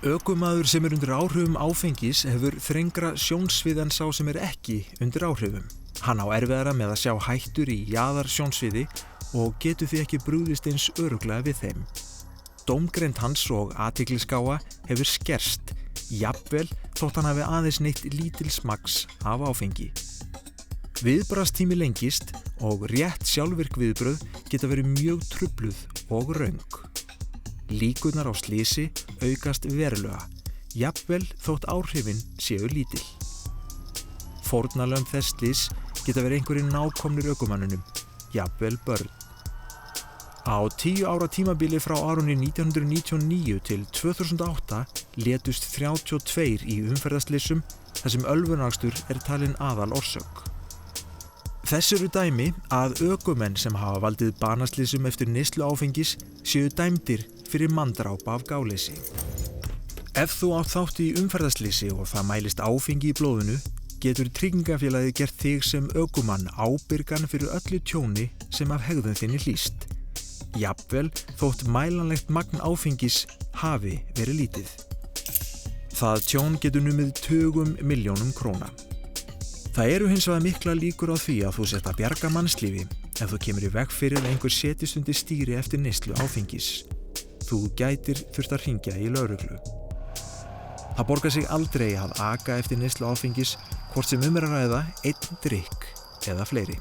Ökumaður sem undir áhrifum áfengis hefur þrengra sjónsvið en sá sem ekki undir áhrifum. Hann á erfiðara með að sjá hættur í jaðarsjónsviði og getur því ekki brugðist eins örugglega við þeim. Dómgreind hans og athyglisgáfa hefur skerst, jafnvel þótt hann hafi aðeins neytt lítils magns af áfengi. Viðbragðstími lengist og rétt sjálfvirk viðbrögð geta verið mjög trufluð og röng. Líkurnar á slysi aukast verulega, jafnvel þótt áhrifin séu lítil. Fórnarlömb þess slys geta verið einhverjir nákomnir ökumannunum, jafnvel börn. Á 10 ára tímabili frá árunni 1999 til 2008 létust 32 í umferðarslysum þar sem ölvunarakstur talin aðal orsök. Þess eru dæmi að ökumenn sem hafa valdið banaslysum eftir neyslu áfengis séu dæmdir fyrir manndrápa af gáleysi. Ef þú átt þátt í umferðarslysi og það mælist áfengi í blóðinu, getur tryggingafélagið gert þig sem ökumann ábyrgan fyrir öllu tjóni sem af hegðun þinni hlýst. Jafnvel þótt mælanlegt magn áfengis hafi verið lítið. Það tjón getur numið tugum milljónum króna. Það eru hins vegar mikla líkur á því að þú sért að bjarga mannslífi ef þú kemur í veg fyrir að einhver setjist undir stýri eftir neyslu áfengis. Þú gætir þurft að hringja í lögreglu. Það borgar sig aldrei að aka eftir neyslu áfengis hvort sem að ræða einn drykk eða fleiri.